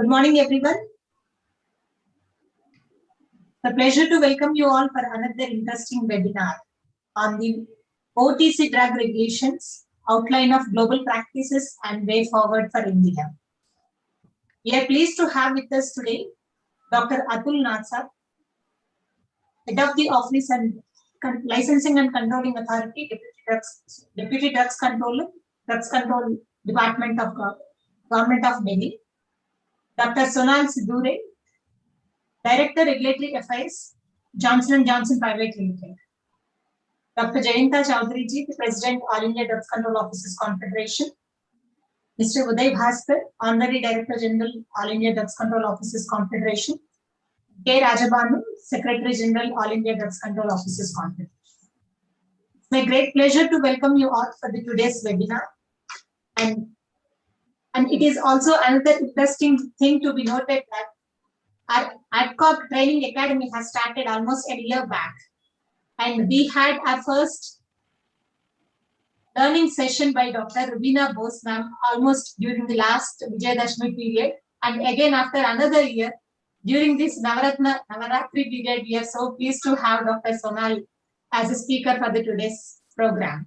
Good morning, everyone. It's a pleasure to welcome you all for another interesting webinar on the OTC drug regulations, outline of global practices and way forward for India. We are pleased to have with us today Dr. Atul Nathsar, Head of the Office and Licensing and Controlling Authority, Deputy Drugs Controller, Drugs Control Department of Government of Delhi, Dr. Sonal Sidhure, Director Regulatory Affairs, Johnson & Johnson Private Limited. Dr. Jayanta Chaudhary ji, the President, All India Drugs Control Officers Confederation. Mr. Uday Bhaskar, Honorary Director General, All India Drugs Control Officers Confederation. K. Rajabhanu, Secretary General, All India Drugs Control Officers Confederation. It's my great pleasure to welcome you all for today's webinar. And it is also another interesting thing to be noted that our ADCOG Training Academy has started almost a year back. And we had our first learning session by Dr. Rubina Bose ma'am almost during the last Vijayadashmi period. And again, after another year, during this Navaratri period, we are so pleased to have Dr. Sonal as a speaker for today's program.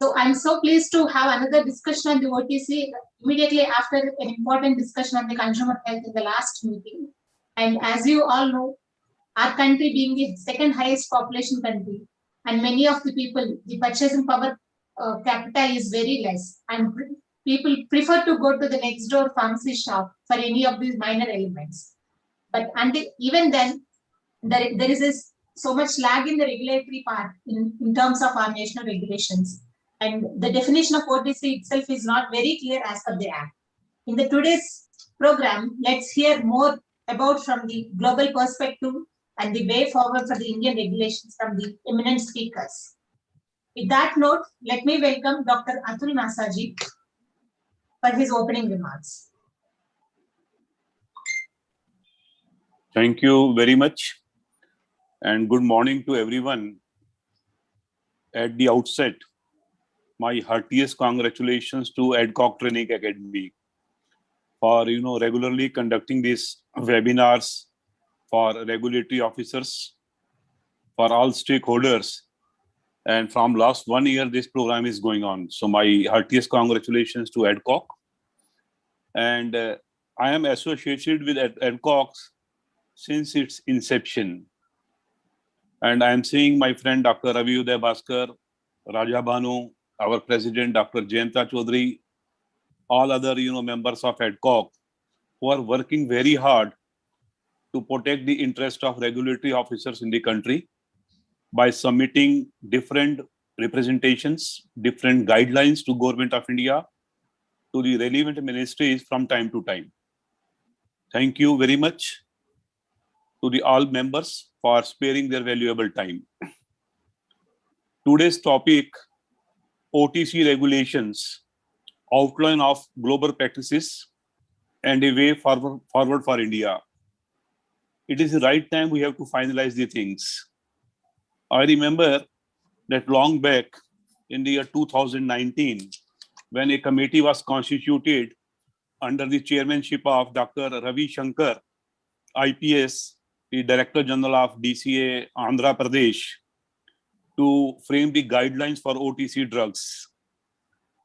So I'm so pleased to have another discussion on the OTC immediately after an important discussion on the consumer health in the last meeting. And as you all know, our country being the second highest population country, and many of the people, the purchasing power capita is very less, and people prefer to go to the next door pharmacy shop for any of these minor elements. But even then, there is so much lag in the regulatory part in terms of our national regulations. And the definition of OTC itself is not very clear as per the Act. In today's program, let's hear more about from the global perspective and the way forward for the Indian regulations from the eminent speakers. With that note, let me welcome Dr. Atul Nathsar ji for his opening remarks. Thank you very much, and good morning to everyone. At the outset, my heartiest congratulations to ADCOG Training Academy for regularly conducting these webinars for regulatory officers, for all stakeholders. And from last 1 year, this program is going on. So my heartiest congratulations to ADCOG. And I am associated with ADCOG since its inception. And I am seeing my friend Dr. Ravi Uday Bhaskar, Rajabhanu, our president, Dr. Jayanta Chaudhary, all other members of ADCOG who are working very hard to protect the interest of regulatory officers in the country by submitting different representations, different guidelines to Government of India, to the relevant ministries from time to time. Thank you very much to the all members for sparing their valuable time. Today's topic, OTC regulations, outline of global practices and a way forward for India. It is the right time we have to finalize the things. I remember that long back in the year 2019, when a committee was constituted under the chairmanship of Dr. Ravi Shankar, IPS, the Director General of DCA Andhra Pradesh, to frame the guidelines for OTC drugs.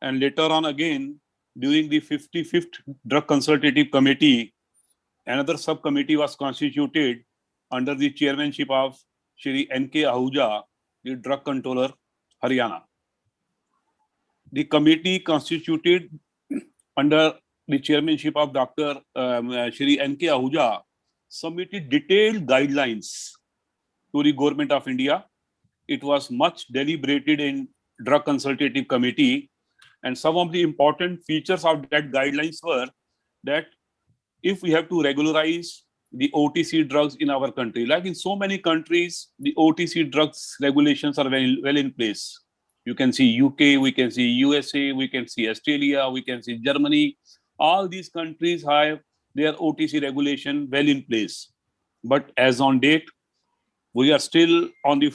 And later on again, during the 55th Drug Consultative Committee, another subcommittee was constituted under the chairmanship of Shri N.K. Ahuja, the Drug Controller, Haryana. The committee constituted under the chairmanship of Dr. Shri N.K. Ahuja submitted detailed guidelines to the Government of India. It was much deliberated in Drug Consultative Committee, and some of the important features of that guidelines were that if we have to regularize the OTC drugs in our country, like in so many countries, the OTC drugs regulations are well in place. You can see UK, we can see USA, we can see Australia, we can see Germany. All these countries have their OTC regulation well in place. But as on date, we are still on the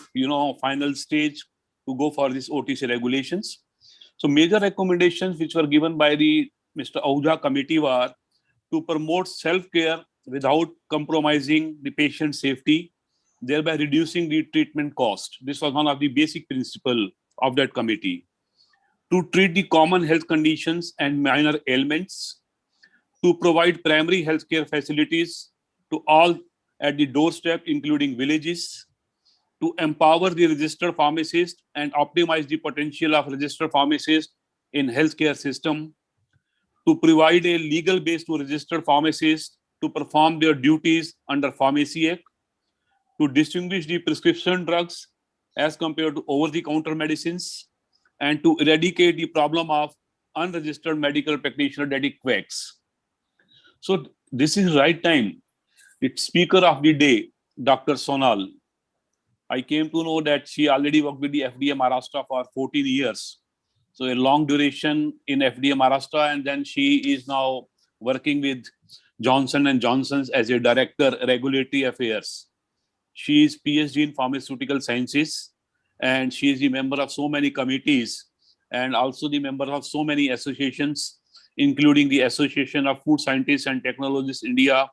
final stage to go for these OTC regulations. So major recommendations which were given by the Mr. Ahuja committee were to promote self-care without compromising the patient safety, thereby reducing the treatment cost. This was one of the basic principles of that committee. To treat the common health conditions and minor ailments, to provide primary healthcare facilities to all at the doorstep, including villages, to empower the registered pharmacist and optimize the potential of registered pharmacists in healthcare system, to provide a legal base to registered pharmacists to perform their duties under Pharmacy Act, to distinguish the prescription drugs as compared to over-the-counter medicines, and to eradicate the problem of unregistered medical practitioner that it quacks. So this is right time. It's speaker of the day, Dr. Sonal. I came to know that she already worked with the FDA Maharashtra for 14 years. So a long duration in FDA Maharashtra, and then she is now working with Johnson & Johnson's as a director, regulatory affairs. She is PhD in pharmaceutical sciences, and she is the member of so many committees and also the member of so many associations, including the Association of Food Scientists and Technologists India,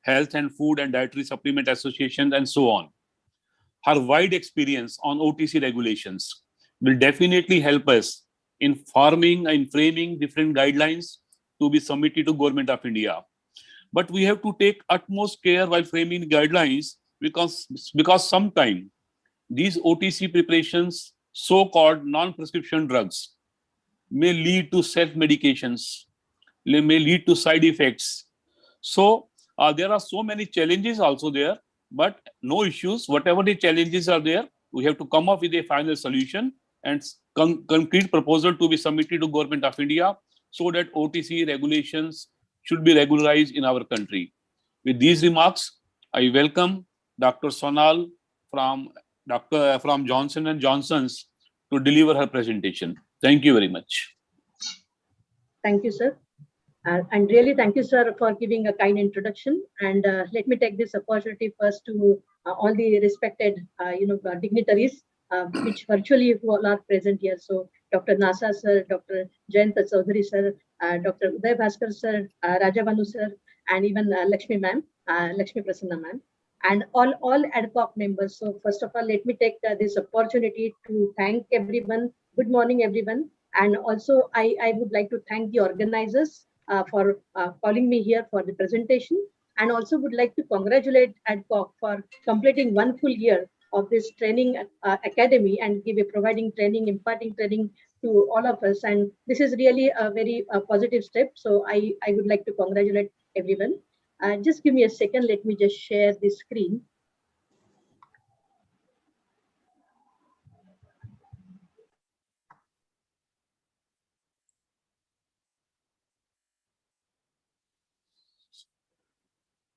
Health and Food and Dietary Supplement Association, and so on. Her wide experience on OTC regulations will definitely help us in forming and framing different guidelines to be submitted to Government of India. But we have to take utmost care while framing guidelines because sometimes these OTC preparations, so-called non-prescription drugs, may lead to self-medications, may lead to side effects. So there are so many challenges also there, but no issues. Whatever the challenges are there, we have to come up with a final solution and concrete proposal to be submitted to Government of India so that OTC regulations should be regularized in our country. With these remarks, I welcome Dr. Sonal from Johnson & Johnson's to deliver her presentation. Thank you very much. Thank you, sir. And really thank you, sir, for giving a kind introduction. And let me take this opportunity first to all the respected, dignitaries, which virtually all are present here. So Dr. Nasa, sir, Dr. Jayant Chaudhary, sir, Dr. Uday Bhaskar, sir, Rajabanu, sir, and even Lakshmi ma'am, Lakshmi Prasanna ma'am, and all ad hoc members. So first of all, let me take this opportunity to thank everyone. Good morning, everyone. And also, I would like to thank the organizers for calling me here for the presentation, and also would like to congratulate ADCOC for completing 1 full year of this training academy and providing training, imparting training to all of us. And this is really a very positive step. So I would like to congratulate everyone. Just give me a second. Let me just share the screen.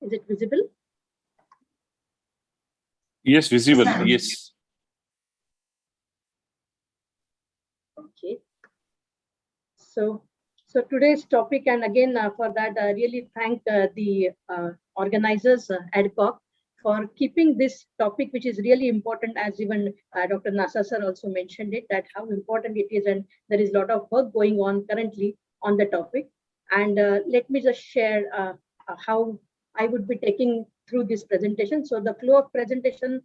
Is it visible? Yes, visible. Yes. Okay. So today's topic, and again for that, I really thank the organizers, ADCOC, for keeping this topic, which is really important, as even Dr. Nasa sir also mentioned it, that how important it is, and there is a lot of work going on currently on the topic. And let me just share how I would be taking through this presentation. So the flow of presentation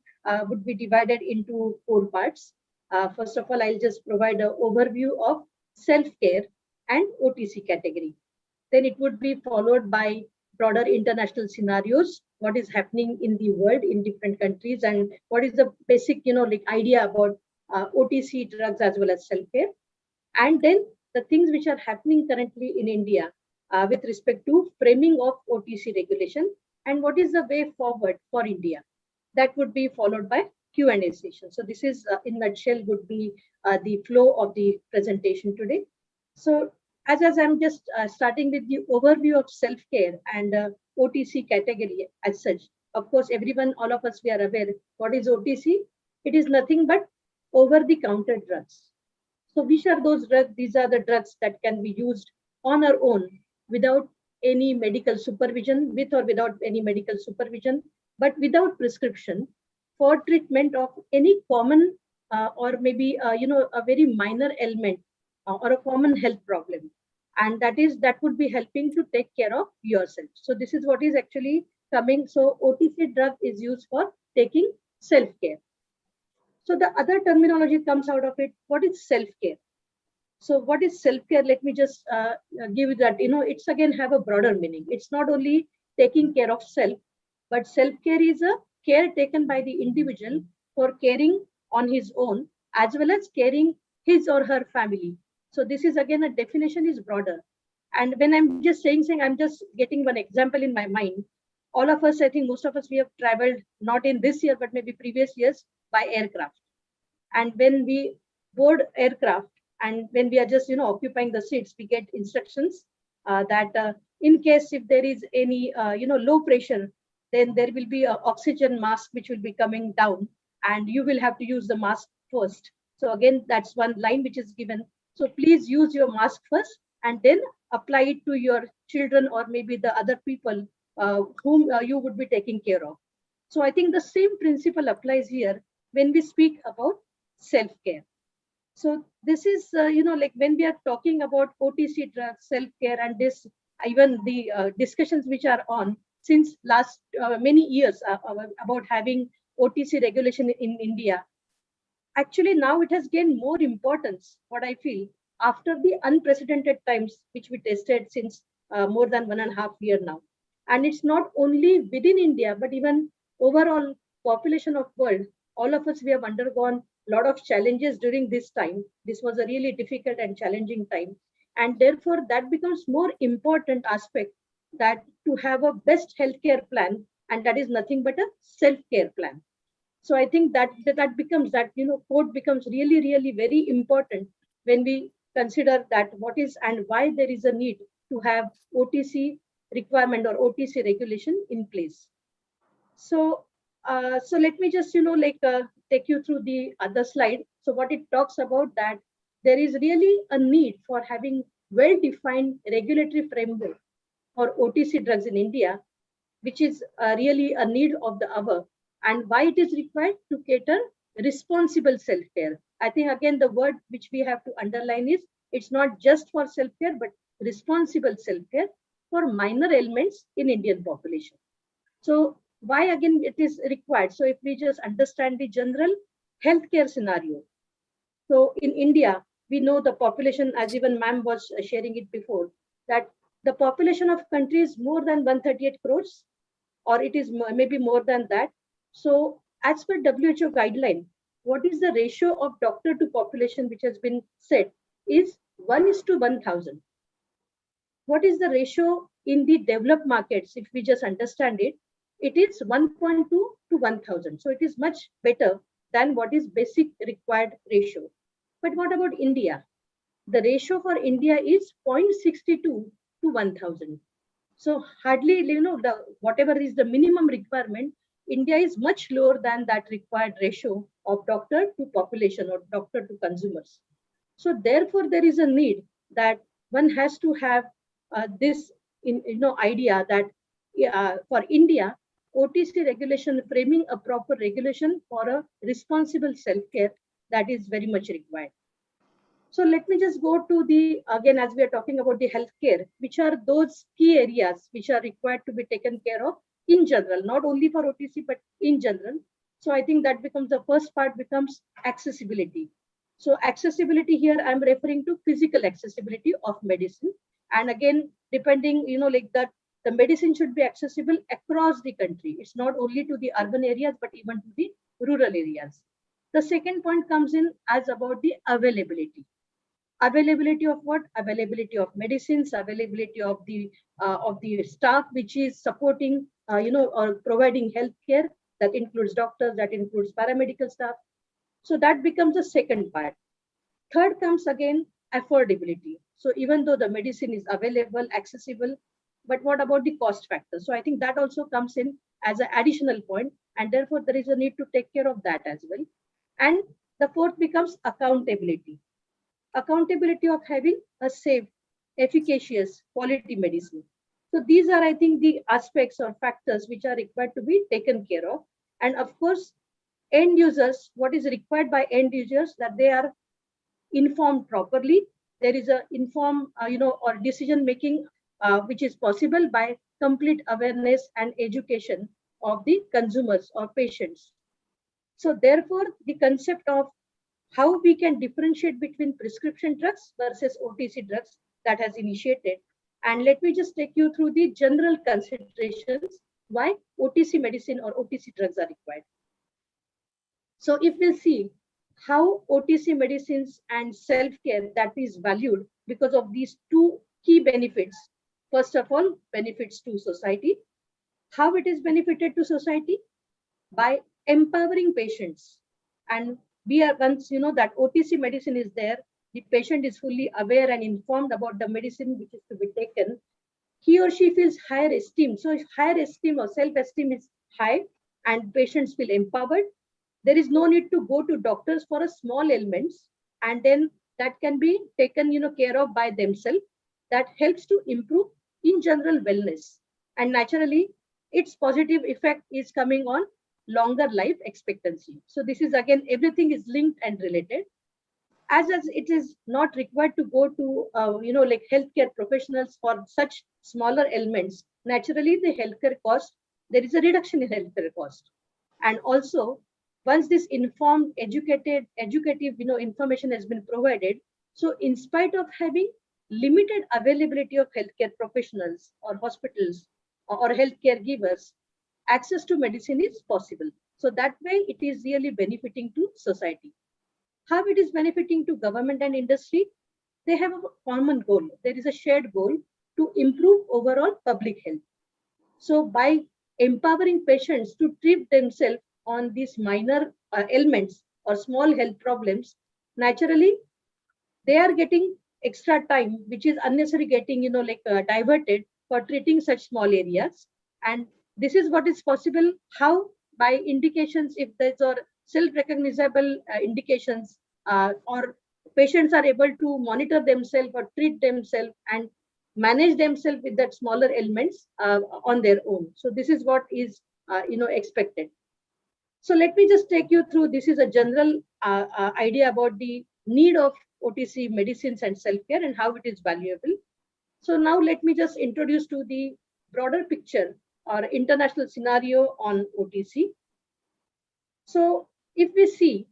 would be divided into 4 parts. First of all, I'll just provide an overview of self-care and OTC category. Then it would be followed by broader international scenarios, what is happening in the world in different countries, and what is the basic, idea about OTC drugs as well as self-care. And then the things which are happening currently in India with respect to framing of OTC regulation and what is the way forward for India. That would be followed by Q&A session. So this is in nutshell would be the flow of the presentation today. So as I'm just starting with the overview of self-care and OTC category as such. Of course, everyone, all of us, we are aware what is OTC. It is nothing but over-the-counter drugs. So which are those drugs? These are the drugs that can be used on our own without any medical supervision, with or without any medical supervision, but without prescription for treatment of any common or maybe a very minor ailment or a common health problem. And that would be helping to take care of yourself. So this is what is actually coming. So OTC drug is used for taking self-care. So the other terminology comes out of it. What is self-care? So what is self-care? Let me just give you that, it's again have a broader meaning. It's not only taking care of self, but self-care is a care taken by the individual for caring on his own, as well as caring his or her family. So this is again, a definition is broader. And when I'm just saying, I'm just getting one example in my mind. All of us, I think most of us, we have traveled not in this year, but maybe previous years by aircraft. And when we board aircraft, and when we are just occupying the seats, we get instructions that in case if there is any low pressure, then there will be an oxygen mask which will be coming down, and you will have to use the mask first. So again, that's one line which is given. So please use your mask first, and then apply it to your children or maybe the other people whom you would be taking care of. So I think the same principle applies here when we speak about self-care. So this is, like when we are talking about OTC drugs, self-care, and this, even the discussions which are on since last many years about having OTC regulation in India. Actually, now it has gained more importance, what I feel, after the unprecedented times which we tested since more than 1.5 years now. And it's not only within India, but even overall population of world, all of us, we have undergone a lot of challenges during this time. This was a really difficult and challenging time. And therefore, that becomes more important aspect, that to have a best healthcare plan, and that is nothing but a self-care plan. So I think that becomes that, code becomes really, really very important when we consider that what is and why there is a need to have OTC requirement or OTC regulation in place. So, so let me just, take you through the other slide. So what it talks about, that there is really a need for having well-defined regulatory framework for OTC drugs in India, which is really a need of the hour, and why it is required to cater responsible self-care. I think again, the word which we have to underline is, it's not just for self-care, but responsible self-care for minor ailments in Indian population. So why again it is required? So if we just understand the general healthcare scenario. So in India, we know the population, as even ma'am was sharing it before, that the population of country is more than 138 crores, or it is maybe more than that. So as per WHO guideline, what is the ratio of doctor to population which has been set is 1:1,000. What is the ratio in the developed markets? If we just understand it, it is 1.2 to 1,000. So it is much better than what is basic required ratio. But what about India? The ratio for India is 0.62 to 1,000. So hardly, whatever is the minimum requirement, India is much lower than that required ratio of doctor to population or doctor to consumers. So therefore, there is a need that one has to have this idea that for India, OTC regulation, framing a proper regulation for a responsible self-care, that is very much required. So let me just go to the, again, as we are talking about the healthcare, which are those key areas which are required to be taken care of in general, not only for OTC, but in general. So I think that becomes the first part, becomes accessibility. So accessibility here, I'm referring to physical accessibility of medicine. And again, depending, like that, the medicine should be accessible across the country. It's not only to the urban areas, but even to the rural areas. The second point comes in as about the availability. Availability of what? Availability of medicines, availability of the staff which is supporting, or providing healthcare. That includes doctors, that includes paramedical staff. So that becomes the second part. Third comes again affordability. So even though the medicine is available, accessible, but what about the cost factor? So I think that also comes in as an additional point, and therefore there is a need to take care of that as well. And the fourth becomes accountability. Accountability of having a safe, efficacious, quality medicine. So these are, I think, the aspects or factors which are required to be taken care of. And of course, end users, what is required by end users, that they are informed properly, there is a informed, or decision making, which is possible by complete awareness and education of the consumers or patients. So therefore, the concept of how we can differentiate between prescription drugs versus OTC drugs that has initiated. And let me just take you through the general considerations why OTC medicine or OTC drugs are required. So if we see how OTC medicines and self-care that is valued because of these two key benefits. First of all, benefits to society. How it is benefited to society? By empowering patients. And we are, once you know that OTC medicine is there, the patient is fully aware and informed about the medicine which is to be taken. He or she feels higher esteem. So if higher esteem or self-esteem is high and patients feel empowered, there is no need to go to doctors for a small ailments, and then that can be taken care of by themselves. That helps to improve in general wellness, and naturally its positive effect is coming on longer life expectancy. So this is again, everything is linked and related. As it is not required to go to like healthcare professionals for such smaller ailments, naturally the healthcare cost, there is a reduction in healthcare cost. And also, once this informed educative information has been provided, so in spite of having limited availability of healthcare professionals or hospitals or healthcare givers, access to medicine is possible. So that way it is really benefiting to society. How it is benefiting to government and industry? They have a common goal. There is a shared goal to improve overall public health. So by empowering patients to treat themselves on these minor ailments or small health problems, naturally they are getting extra time, which is unnecessary getting diverted for treating such small areas. And this is what is possible. How? By indications, if there's are self-recognizable indications, or patients are able to monitor themselves or treat themselves and manage themselves with that smaller ailments on their own. So this is what is expected. So let me just take you through. This is a general idea about the need of OTC medicines and self-care and how it is valuable. So now let me just introduce to the broader picture or international scenario on OTC. So if we see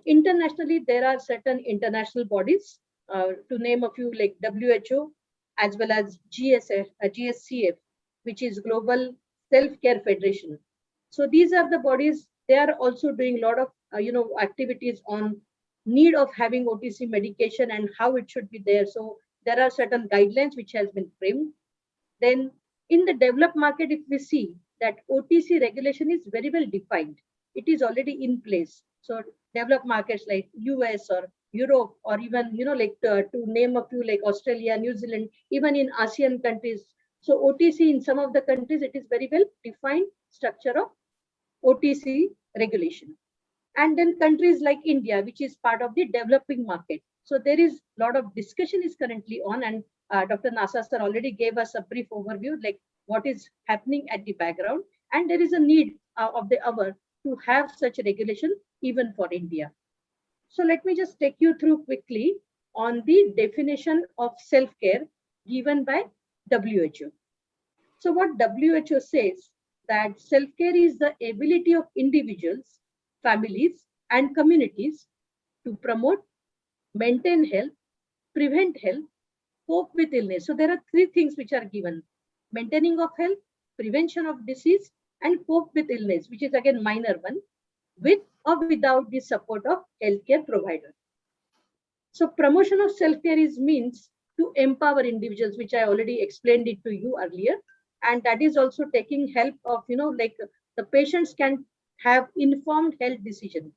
internationally, there are certain international bodies, to name a few, like WHO, as well as GSCF, which is Global Self-Care Federation. So these are the bodies. They are also doing a lot of activities on need of having OTC medication and how it should be there. So there are certain guidelines which has been framed. Then in the developed market, if we see that OTC regulation is very well defined, it is already in place. So developed markets like US or Europe, or even to name a few, like Australia, New Zealand, even in ASEAN countries. So OTC in some of the countries, it is very well defined structure of OTC regulation. And then countries like India, which is part of the developing market. So there is a lot of discussion is currently on, and Dr. Nasa sir already gave us a brief overview, like what is happening at the background. And there is a need of the hour to have such a regulation even for India. So let me just take you through quickly on the definition of self-care given by WHO. So what WHO says, that self-care is the ability of individuals, families, and communities to promote, maintain health, prevent health, cope with illness. So there are three things which are given: maintaining of health, prevention of disease, and cope with illness, which is again minor one, with or without the support of healthcare provider. So promotion of self-care is means to empower individuals, which I already explained it to you earlier. And that is also taking help of, like the patients can have informed health decision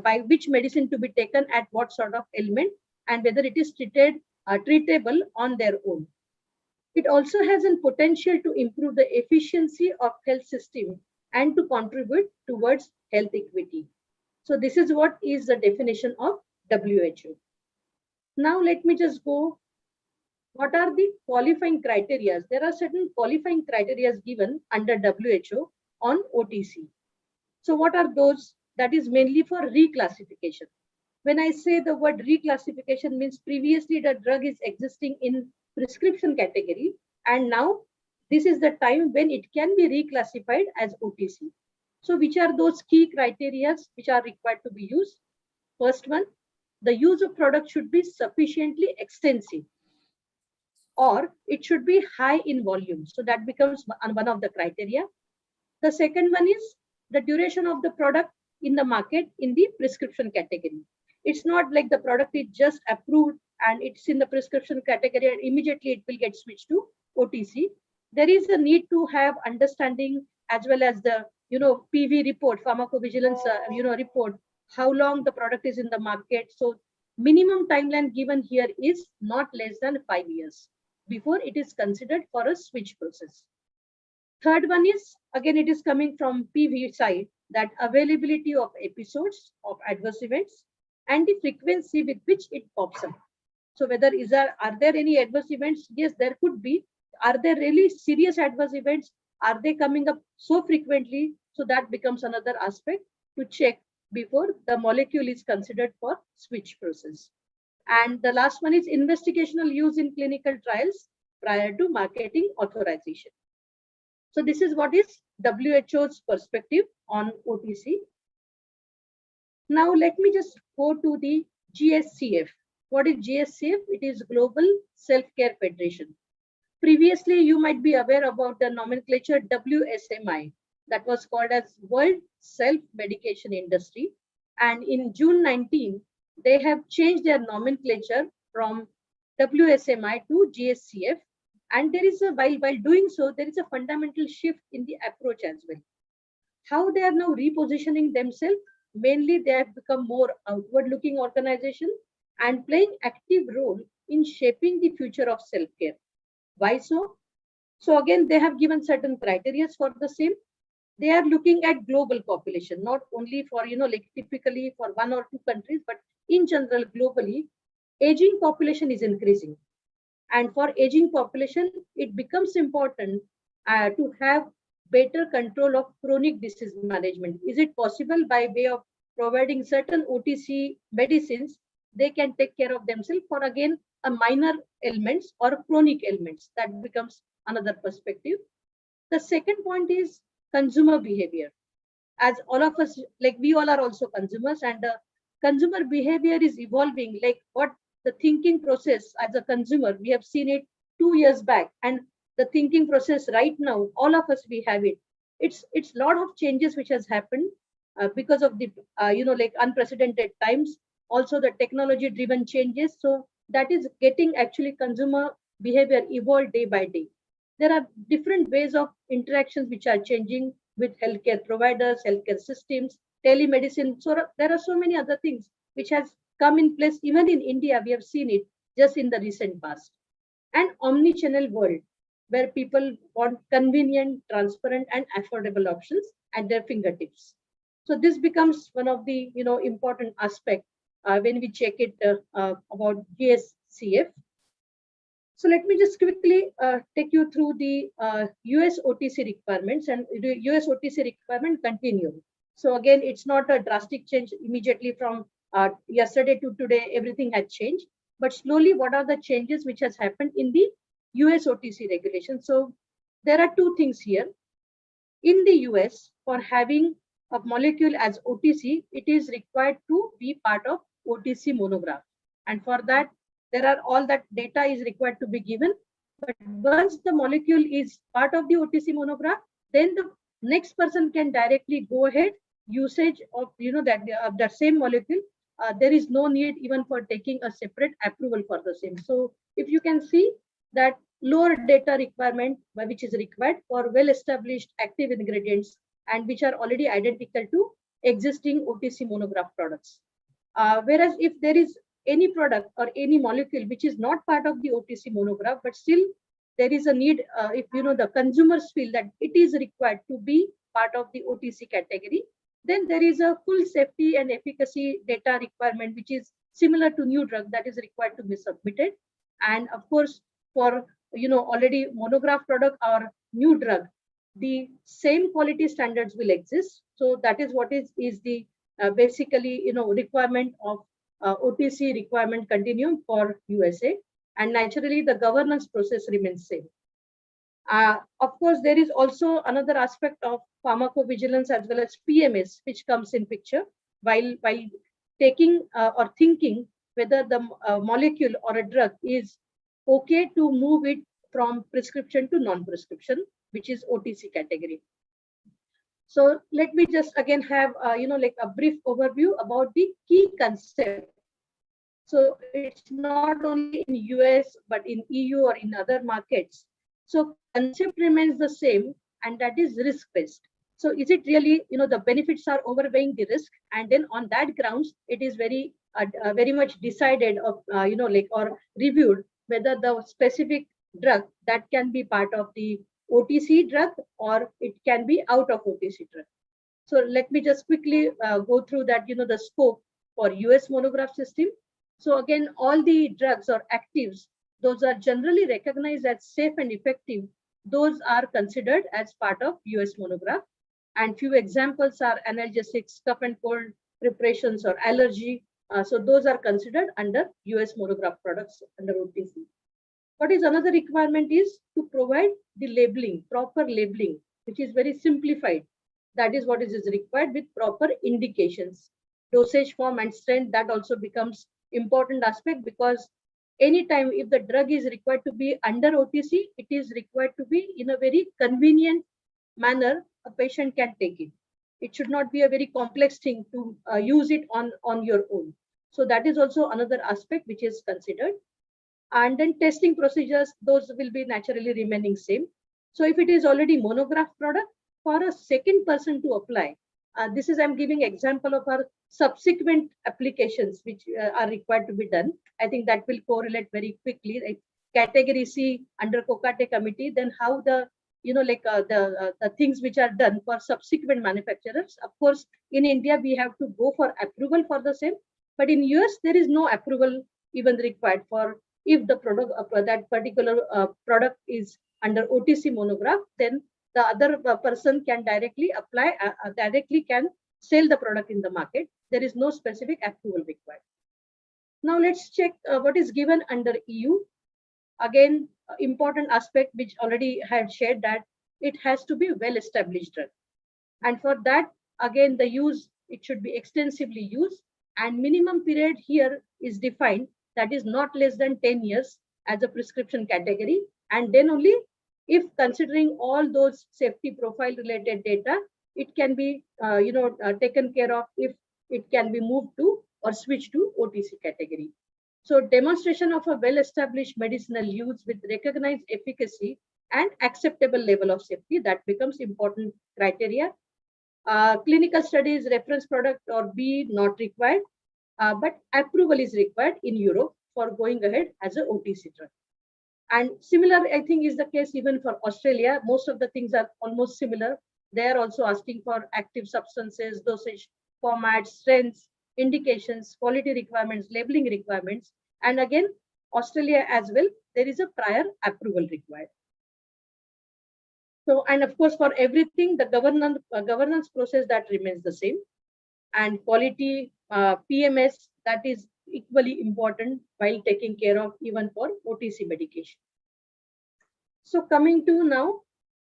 by which medicine to be taken at what sort of ailment, and whether it is treatable on their own. It also has a potential to improve the efficiency of health system and to contribute towards health equity. So this is what is the definition of WHO. Now let me just go. What are the qualifying criteria? There are certain qualifying criteria given under WHO on OTC. So what are those? That is mainly for reclassification. when I say the word reclassification, means previously the drug is existing in prescription category, and now this is the time when it can be reclassified as OTC. So which are those key criteria which are required to be used? First one, the use of product should be sufficiently extensive, or it should be high in volume. So that becomes one of the criteria. The second one is the duration of the product in the market in the prescription category. It's not like the product is just approved and it's in the prescription category and immediately it will get switched to OTC. There is a need to have understanding as well as the PV report, pharmacovigilance report, how long the product is in the market. So minimum timeline given here is not less than 5 years before it is considered for a switch process. Third one is, again, it is coming from PV side, that availability of episodes of adverse events and the frequency with which it pops up. So whether are there any adverse events? Yes, there could be. Are there really serious adverse events? Are they coming up so frequently? So that becomes another aspect to check before the molecule is considered for switch process. And the last one is investigational use in clinical trials prior to marketing authorization. So this is what is WHO's perspective on OTC. Now let me just go to the GSCF. What is GSCF? It is Global Self-Care Federation. Previously, you might be aware about the nomenclature WSMI, that was called as World Self-Medication Industry. And in June 19, they have changed their nomenclature from WSMI to GSCF. And there is while doing so, there is a fundamental shift in the approach as well. How they are now repositioning themselves, mainly they have become more outward-looking organization and playing active role in shaping the future of self-care. Why so? So again, they have given certain criteria for the same. They are looking at global population, not only for, like typically for 1 or 2 countries, but in general, globally, aging population is increasing. And for aging population, it becomes important to have better control of chronic disease management. Is it possible by way of providing certain OTC medicines, they can take care of themselves for, again, a minor ailments or chronic ailments? That becomes another perspective. The second point is consumer behavior. As all of us, like we all are also consumers, and consumer behavior is evolving. Like what the thinking process as a consumer, we have seen it 2 years back, and the thinking process right now, all of us, we have it. It's a lot of changes which has happened because of the like unprecedented times. Also the technology driven changes. So that is getting actually consumer behavior evolved day by day. There are different ways of interactions which are changing with healthcare providers, healthcare systems, telemedicine. So there are so many other things which has come in place. Even in India, we have seen it just in the recent past. And omni-channel world, where people want convenient, transparent, and affordable options at their fingertips. So this becomes one of the important aspects when we check it about GSCF. So let me just quickly take you through the US OTC requirements, and the US OTC requirement continue. So again, it's not a drastic change immediately from yesterday to today, everything had changed. But slowly, what are the changes which has happened in the US OTC regulation? So there are 2 things here. In the US, for having a molecule as OTC, it is required to be part of OTC monograph. And for that, there are all that data is required to be given. But once the molecule is part of the OTC monograph, then the next person can directly go ahead, usage of that same molecule. There is no need even for taking a separate approval for the same. So if you can see that lower data requirement which is required for well-established active ingredients and which are already identical to existing OTC monograph products. Whereas if there is any product or any molecule which is not part of the OTC monograph, but still there is a need, if the consumers feel that it is required to be part of the OTC category, then there is a full safety and efficacy data requirement which is similar to new drug that is required to be submitted. And of course, for already monograph product or new drug, the same quality standards will exist. So that is what is the basically requirement of OTC requirement continuum for USA, and naturally the governance process remains same. Of course, there is also another aspect of pharmacovigilance as well as PMS, which comes in picture while taking or thinking whether the molecule or a drug is okay to move it from prescription to non-prescription, which is OTC category. So let me just again have like a brief overview about the key concept. So it's not only in US but in EU or in other markets. So concept remains the same, and that is risk-based. So is it really, the benefits are overweighing the risk, and then on that grounds, it is very much decided of, or reviewed whether the specific drug that can be part of the OTC drug or it can be out of OTC drug. So let me just quickly go through that, the scope for US monograph system. So again, all the drugs or actives, those are generally recognized as safe and effective. Those are considered as part of US monograph. And few examples are analgesics, cough and cold preparations, or allergy. So those are considered under US monograph products under OTC. What is another requirement is to provide the labeling, proper labeling, which is very simplified. That is what is required with proper indications. Dosage form and strength, that also becomes important aspect, because anytime if the drug is required to be under OTC, it is required to be in a very convenient manner a patient can take it. It should not be a very complex thing to use it on your own. So that is also another aspect which is considered. And then testing procedures, those will be naturally remaining same. So if it is already monograph product, for a second person to apply, this is, I'm giving example of our subsequent applications which are required to be done. I think that will correlate very quickly. Like category C under COCATE committee, then how the the things which are done for subsequent manufacturers. Of course, in India we have to go for approval for the same, but in US there is no approval even required for if the product that particular product is under OTC monograph, then the other person can directly apply, directly can sell the product in the market. There is no specific approval required. Now let's check what is given under EU. Again, important aspect which already had shared, that it has to be well-established drug. And for that, again, the use, it should be extensively used, and minimum period here is defined, that is not less than 10 years as a prescription category. And then only if considering all those safety profile related data, it can be taken care of if it can be moved to or switched to OTC category. So demonstration of a well-established medicinal use with recognized efficacy and acceptable level of safety, that becomes important criteria. Clinical studies, reference product or B not required, but approval is required in Europe for going ahead as a OTC drug. And similar, I think, is the case even for Australia. Most of the things are almost similar. They are also asking for active substances, dosage formats, strengths, indications, quality requirements, labeling requirements. And again, Australia as well, there is a prior approval required. So, and of course, for everything, the governance process, that remains the same. And quality, PMS, that is equally important while taking care of even for OTC medication. So coming to now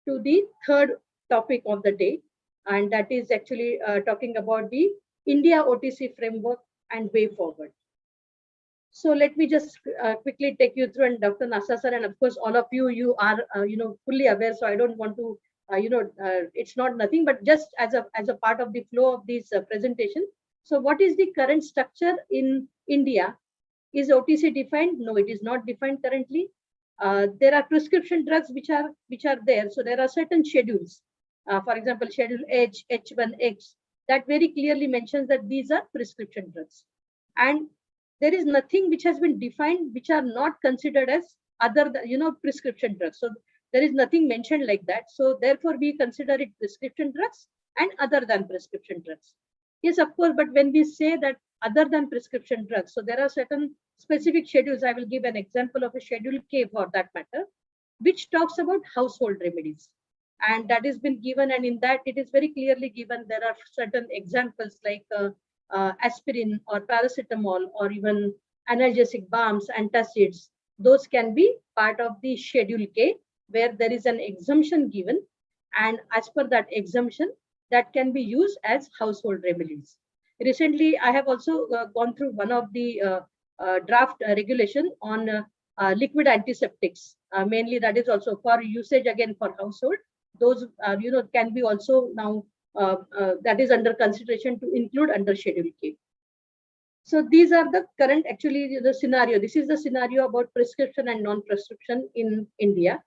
to the third topic of the day, and that is actually talking about the India OTC framework and way forward. So let me just quickly take you through, and Dr. Nasa sir, and of course all of you are fully aware, so I don't want to it's not nothing, but just as a part of the flow of this presentation. So what is the current structure in India? Is OTC defined? No, it is not defined currently. There are prescription drugs which are there. So there are certain schedules. For example, Schedule H, H1X, that very clearly mentions that these are prescription drugs. And there is nothing which has been defined which are not considered as other than, prescription drugs. So there is nothing mentioned like that. So therefore, we consider it prescription drugs and other than prescription drugs. Yes, of course, but when we say that other than prescription drugs, so there are certain specific schedules. I will give an example of a Schedule K for that matter, which talks about household remedies. And that has been given, and in that it is very clearly given. There are certain examples like aspirin or paracetamol or even analgesic balms, antacids, those can be part of the Schedule K, where there is an exemption given. And as per that exemption, that can be used as household remedies. Recently, I have also gone through one of the draft regulation on liquid antiseptics, mainly that is also for usage again for household. Those can be also now that is under consideration to include under Schedule K. So these are the current, actually the scenario. This is the scenario about prescription and non-prescription in India.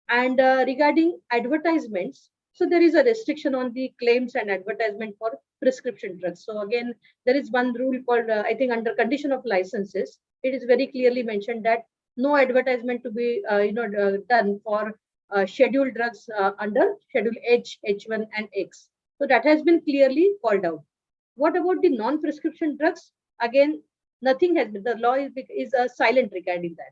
And regarding advertisements, so there is a restriction on the claims and advertisement for prescription drugs. So again, there is one rule called, I think under condition of licenses, it is very clearly mentioned that no advertisement to be done for scheduled drugs under Schedule H, H1 and X. So that has been clearly called out. What about the non-prescription drugs? Again, nothing has been, the law is silent regarding that.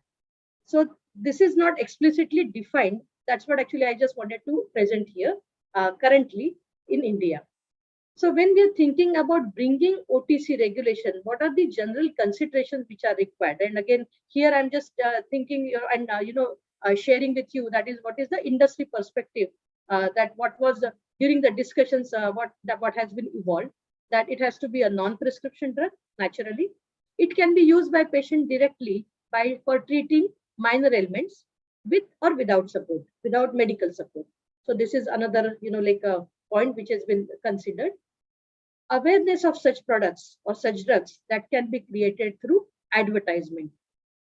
So this is not explicitly defined. That's what actually I just wanted to present here currently in India. So when we are thinking about bringing OTC regulation, what are the general considerations which are required? And again, here I'm just thinking and sharing with you, that is what is the industry perspective, that what was during the discussions, what has been evolved, that it has to be a non-prescription drug, naturally. It can be used by patient directly for treating minor ailments with or without support, without medical support. So this is another, like a point which has been considered. Awareness of such products or such drugs that can be created through advertisement.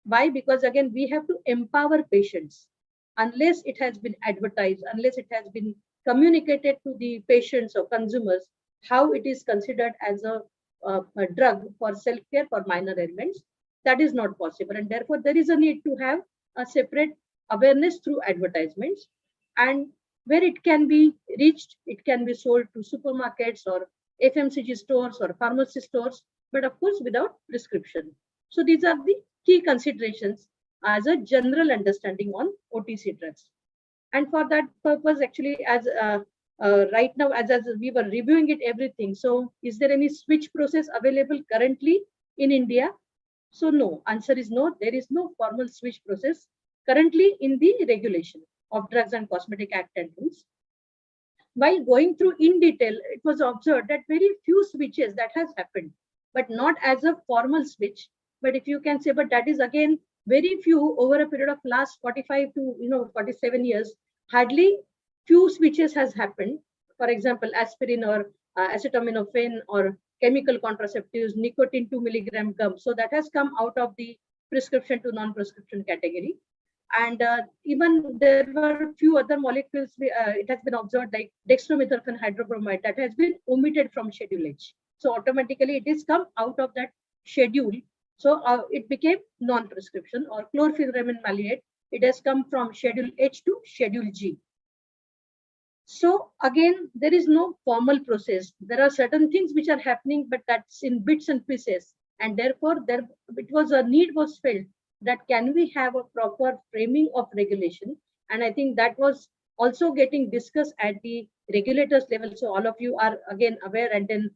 Why? Because again, we have to empower patients. Unless it has been advertised, unless it has been communicated to the patients or consumers, how it is considered as a drug for self-care for minor ailments, that is not possible. And therefore, there is a need to have a separate awareness through advertisements. And where it can be reached, it can be sold to supermarkets or FMCG stores or pharmacy stores, but of course without prescription. So these are the key considerations as a general understanding on OTC drugs. And for that purpose, actually, as right now, as we were reviewing it, everything. So is there any switch process available currently in India? So no, answer is no, there is no formal switch process currently in the regulation of Drugs and Cosmetic Act and rules. While going through in detail, it was observed that very few switches that has happened, but not as a formal switch. But if you can say, but that is again very few over a period of last 45 to 47 years, hardly few switches has happened. For example, aspirin or acetaminophen or chemical contraceptives, nicotine 2 milligram gum. So that has come out of the prescription to non-prescription category. And even there were few other molecules, it has been observed like dextromethorphan hydrobromide that has been omitted from Schedule H. So automatically it is come out of that schedule. So it became non-prescription. Or chlorpheniramine maleate, it has come from Schedule H to Schedule G. So again, there is no formal process. There are certain things which are happening, but that's in bits and pieces. And therefore, it was a need was felt that can we have a proper framing of regulation? And I think that was also getting discussed at the regulators level. So all of you are again aware. And then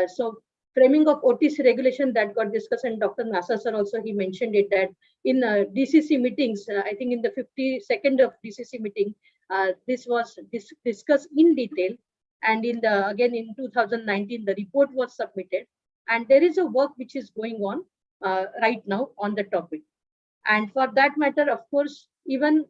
so framing of OTC regulation that got discussed, and Dr. Nasa sir also, he mentioned it, that in DCC meetings, I think in the 52nd of DCC meeting, this was discussed in detail. And in again in 2019, the report was submitted. And there is a work which is going on right now on the topic. And for that matter, of course, even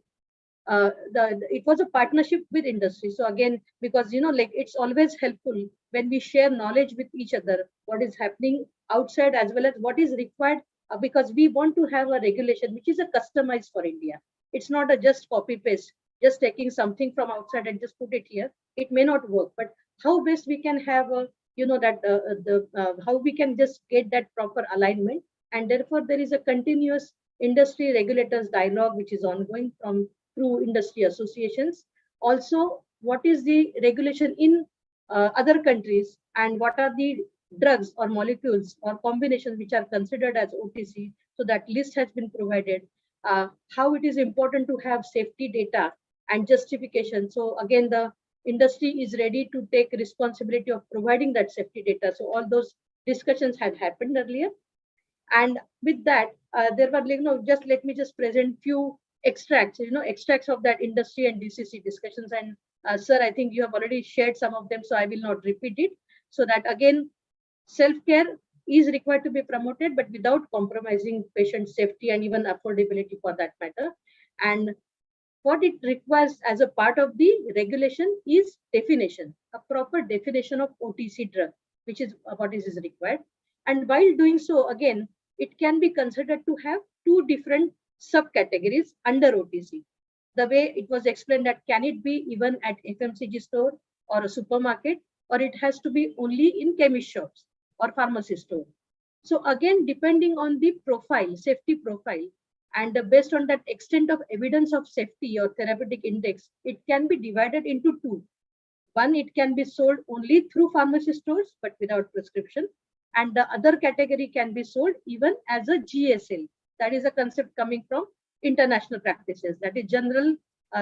it was a partnership with industry. So again, because like it's always helpful when we share knowledge with each other, what is happening outside as well as what is required, because we want to have a regulation which is a customized for India. It's not a just copy paste, just taking something from outside and just put it here. It may not work, but how best we can have a how we can just get that proper alignment. And therefore there is a continuous industry regulators dialogue which is ongoing through industry associations. Also, what is the regulation in other countries, and what are the drugs or molecules or combinations which are considered as OTC? So that list has been provided. How it is important to have safety data and justification. So again, the industry is ready to take responsibility of providing that safety data. So all those discussions had happened earlier. And with that, there were, just let me just present few extracts, extracts of that industry and DCC discussions. And sir, I think you have already shared some of them, so I will not repeat it. So that again, self-care is required to be promoted, but without compromising patient safety and even affordability for that matter. And what it requires as a part of the regulation is definition, a proper definition of OTC drug, which is what is required. And while doing so, again, it can be considered to have two different subcategories under OTC. The way it was explained that can it be even at FMCG store or a supermarket, or it has to be only in chemist shops or pharmacy store. So again, depending on the profile, safety profile, and based on that extent of evidence of safety or therapeutic index, it can be divided into two. One, it can be sold only through pharmacy stores, but without prescription. And the other category can be sold even as a GSL. That is a concept coming from international practices, that is general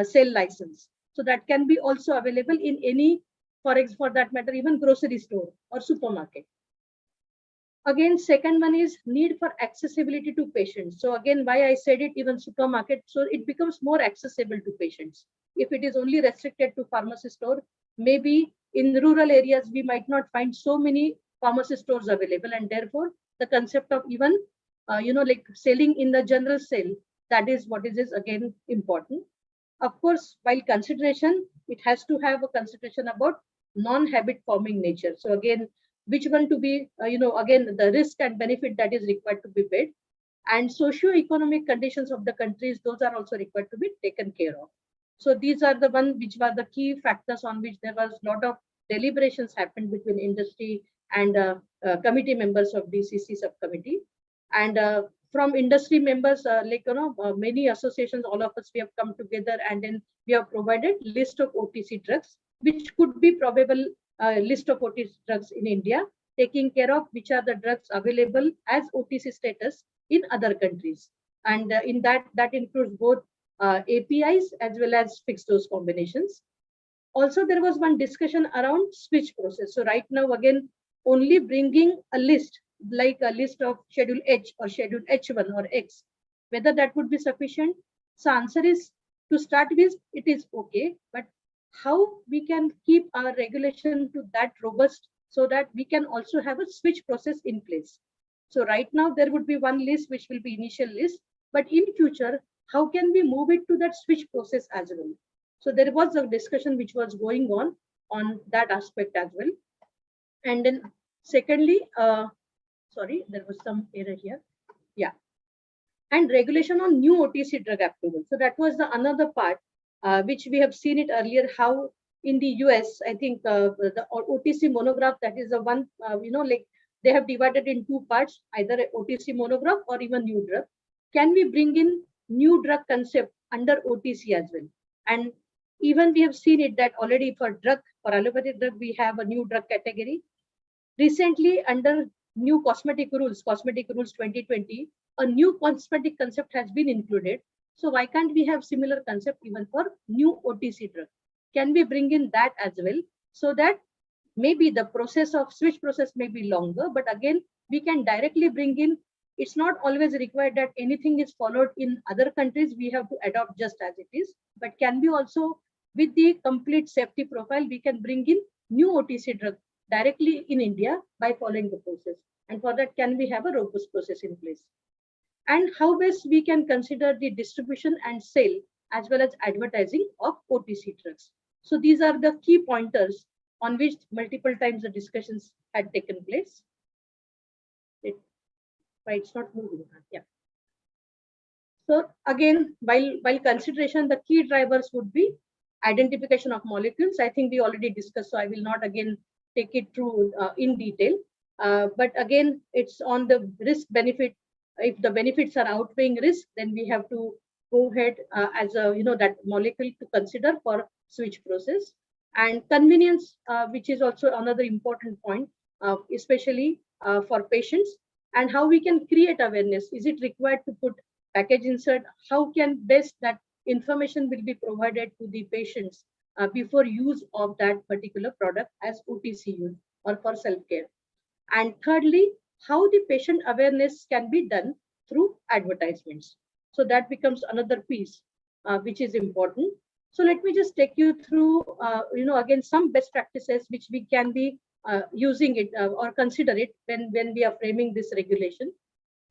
sale license. So that can be also available in any, for that matter, even grocery store or supermarket. Again, second one is need for accessibility to patients. So again, why I said it, even supermarket, so it becomes more accessible to patients. If it is only restricted to pharmacy store, maybe in rural areas, we might not find so many pharmacy stores available. And therefore, the concept of even, like selling in the general sale, that is what is again important. Of course, while consideration, it has to have a consideration about non-habit forming nature. So again, which one to be, again, the risk and benefit that is required to be weighed, and socio-economic conditions of the countries, those are also required to be taken care of. So these are the one which were the key factors on which there was a lot of deliberations happened between industry and committee members of DCC subcommittee. And from industry members, many associations, all of us, we have come together and then we have provided list of OTC drugs, which could be probable list of OTC drugs in India, taking care of which are the drugs available as OTC status in other countries. And in that includes both APIs as well as fixed dose combinations. Also, there was one discussion around switch process. So right now, again, only bringing a list, like a list of Schedule H or Schedule H1 or X, whether that would be sufficient. So answer is, to start with, it is okay, but how we can keep our regulation to that robust so that we can also have a switch process in place. So right now there would be one list which will be initial list, but in future, how can we move it to that switch process as well? So there was a discussion which was going on that aspect as well. And then secondly, sorry, there was some error here. Yeah. And regulation on new OTC drug approval. So that was the another part which we have seen it earlier, how in the US, I think the OTC monograph, that is the one, like they have divided in two parts, either OTC monograph or even new drug. Can we bring in new drug concept under OTC as well? And even we have seen it that already for allopathic drug, we have a new drug category. Recently, under new cosmetic rules 2020, a new cosmetic concept has been included. So why can't we have similar concept even for new OTC drug? Can we bring in that as well, so that maybe the process of switch process may be longer, but again, we can directly bring in. It's not always required that anything is followed in other countries. We have to adopt just as it is, but can we also, with the complete safety profile, we can bring in new OTC drug directly in India by following the process. And for that, can we have a robust process in place? And how best we can consider the distribution and sale as well as advertising of OTC drugs. So these are the key pointers on which multiple times the discussions had taken place. It's not moving. Yeah. So again, while consideration, the key drivers would be identification of molecules. I think we already discussed, so I will not again take it through in detail. But again, it's on the risk benefit. If the benefits are outweighing risk, then we have to go ahead as a that molecule to consider for switch process. And convenience, which is also another important point, especially for patients, and how we can create awareness. Is it required to put package insert? How can best that information will be provided to the patients before use of that particular product as OTC use or for self-care? And thirdly, how the patient awareness can be done through advertisements. So that becomes another piece which is important. So let me just take you through, again, some best practices which we can be using it or consider it when we are framing this regulation.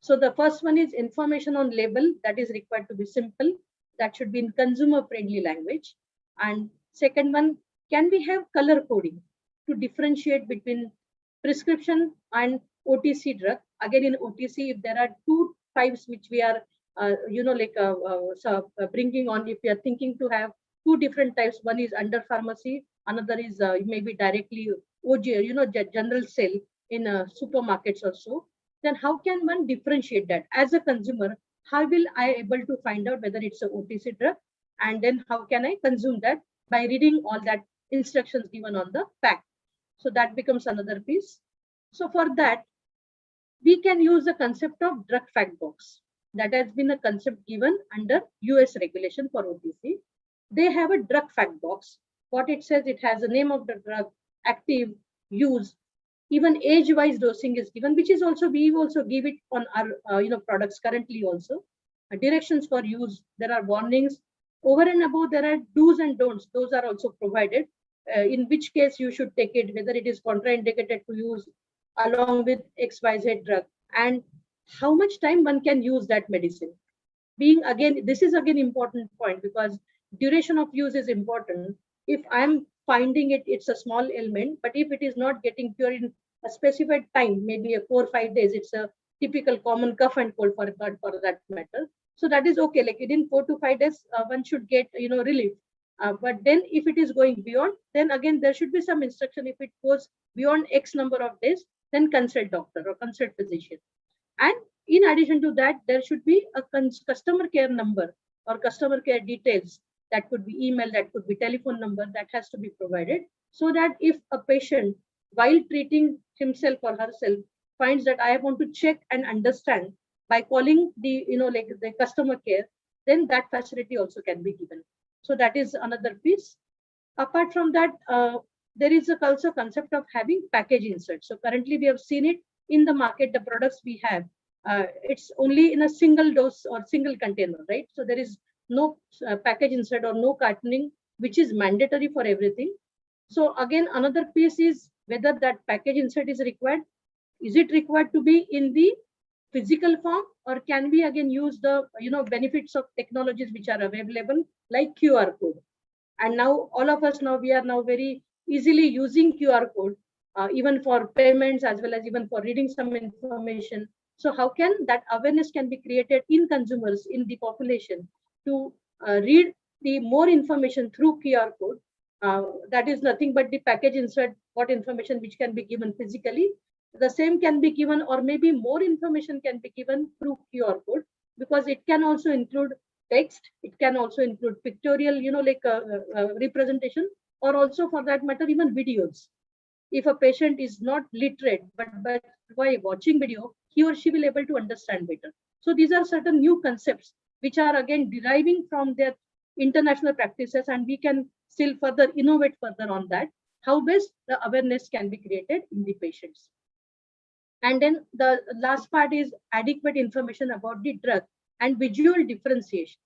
So the first one is information on label that is required to be simple. That should be in consumer friendly language. And second one, can we have color coding to differentiate between prescription and OTC drug? Again, in OTC, if there are two types which we are, bringing on, if we are thinking to have two different types, one is under pharmacy, another is maybe directly OG, general sale in supermarkets or so, then how can one differentiate that? As a consumer, how will I able to find out whether it's a OTC drug? And then how can I consume that? By reading all that instructions given on the pack. So that becomes another piece. So for that, we can use the concept of drug fact box. That has been a concept given under US regulation for OTC. They have a drug fact box. What it says, it has the name of the drug, active, use, even age-wise dosing is given, which is also, we also give it on our products currently also. Directions for use, there are warnings. Over and above, there are do's and don'ts. Those are also provided. In which case you should take it, whether it is contraindicated to use along with XYZ drug, and how much time one can use that medicine. Being again, this is again important point because duration of use is important. If I'm finding it's a small ailment, but if it is not getting cured in a specified time, maybe a 4 or 5 days, it's a typical common cough and cold for that matter. So that is okay. Like within 4 to 5 days, one should get relief. But then if it is going beyond, then again there should be some instruction. If it goes beyond X number of days, then consult doctor or consult physician. And in addition to that, there should be a customer care number or customer care details. That could be email, that could be telephone number, that has to be provided, so that if a patient, while treating himself or herself, finds that I want to check and understand by calling the the customer care, then that facility also can be given. So that is another piece. Apart from that, there is also concept of having package insert. So currently we have seen it in the market, the products we have, it's only in a single dose or single container, right? So there is no package insert or no cartoning, which is mandatory for everything. So again, another piece is whether that package insert is required. Is it required to be in the physical form, or can we again use the benefits of technologies which are available like QR code? And now all of us we are now very easily using QR code, even for payments as well as even for reading some information. So how can that awareness can be created in consumers, in the population, to read the more information through QR code? That is nothing but the package insert, what information which can be given physically. The same can be given, or maybe more information can be given through QR code, because it can also include text, it can also include pictorial, representation, or also for that matter, even videos. If a patient is not literate, but by watching video, he or she will able to understand better. So these are certain new concepts which are again deriving from their international practices, and we can still further innovate further on that, how best the awareness can be created in the patients. And then the last part is adequate information about the drug and visual differentiation.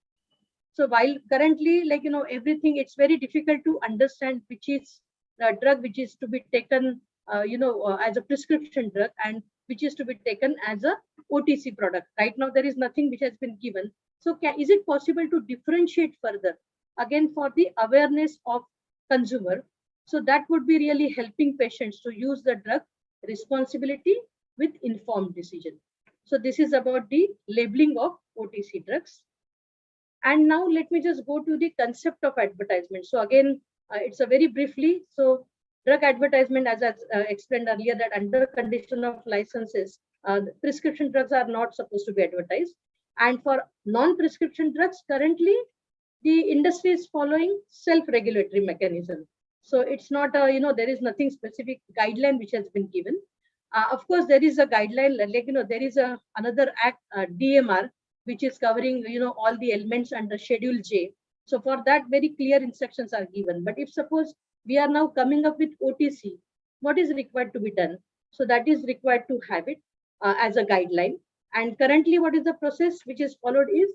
So while currently, everything, it's very difficult to understand which is the drug which is to be taken, as a prescription drug, and which is to be taken as a OTC product. Right now, there is nothing which has been given. So is it possible to differentiate further, again, for the awareness of consumer? So that would be really helping patients to use the drug responsibility with informed decision. So this is about the labeling of OTC drugs. And now let me just go to the concept of advertisement. So again, it's a very briefly. So drug advertisement, as I explained earlier, that under condition of licenses, prescription drugs are not supposed to be advertised. And for non-prescription drugs, currently, the industry is following self-regulatory mechanism. So it's not, there is nothing specific guideline which has been given. Of course, there is a guideline, there is another act, DMR, which is covering, all the elements under Schedule J. So for that, very clear instructions are given. But if suppose we are now coming up with OTC, what is required to be done? So that is required to have it as a guideline. And currently, what is the process which is followed is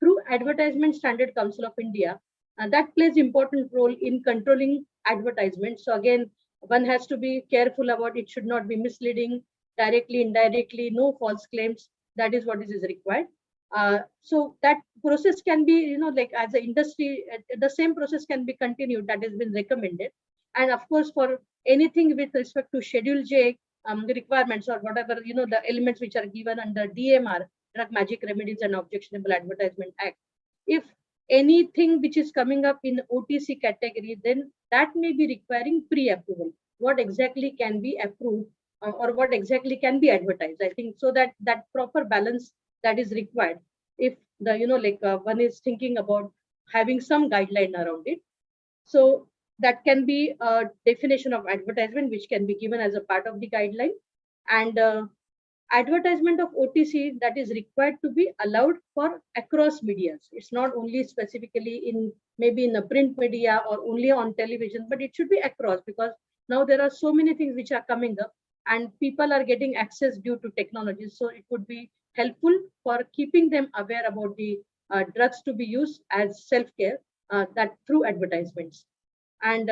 through Advertisement Standard Council of India. That plays important role in controlling advertisements. So again, one has to be careful about it should not be misleading, directly, indirectly, no false claims. That is what is required. So that process can be, like as an industry, the same process can be continued that has been recommended. And of course, for anything with respect to Schedule J requirements or whatever, the elements which are given under DMR, Drug Magic Remedies and Objectionable Advertisement Act, if anything which is coming up in OTC category, then that may be requiring pre-approval. What exactly can be approved or what exactly can be advertised? I think so that proper balance that is required. If the one is thinking about having some guideline around it, so that can be a definition of advertisement which can be given as a part of the guideline, and advertisement of OTC that is required to be allowed for across medias. It's not only specifically in maybe in the print media or only on television, but it should be across, because now there are so many things which are coming up and people are getting access due to technology. So it would be helpful for keeping them aware about the drugs to be used as self-care that through advertisements. And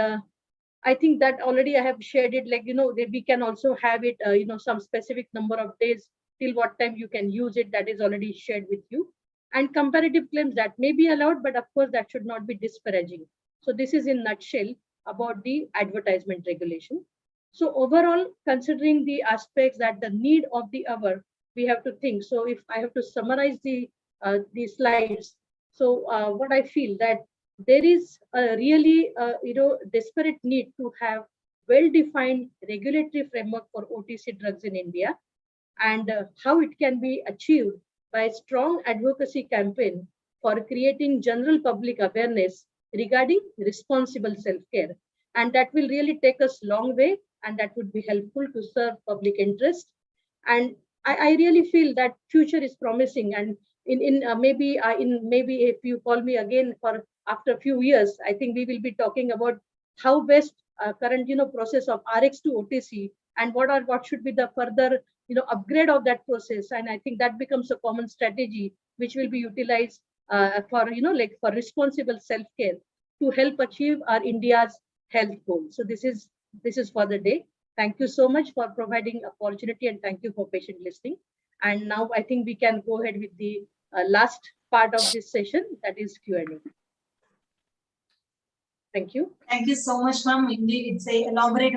I think that already I have shared it, like, that we can also have it, some specific number of days till what time you can use it. That is already shared with you. And comparative claims that may be allowed, but of course that should not be disparaging. So this is in nutshell about the advertisement regulation. So overall, considering the aspects that the need of the hour, we have to think. So if I have to summarize the slides, so what I feel that there is a really desperate need to have well-defined regulatory framework for OTC drugs in India, and how it can be achieved by a strong advocacy campaign for creating general public awareness regarding responsible self-care. And that will really take us a long way, and that would be helpful to serve public interest. And I really feel that future is promising, and maybe if you call me again for after a few years, I think we will be talking about how best current process of RX to OTC, and what should be the further upgrade of that process. And I think that becomes a common strategy which will be utilized for for responsible self-care to help achieve our India's health goals. So this is for the day. Thank you so much for providing opportunity, and thank you for patient listening. And now I think we can go ahead with the last part of this session, that is Q&A. Thank you. Thank you so much, ma'am. Indeed, it's a elaborate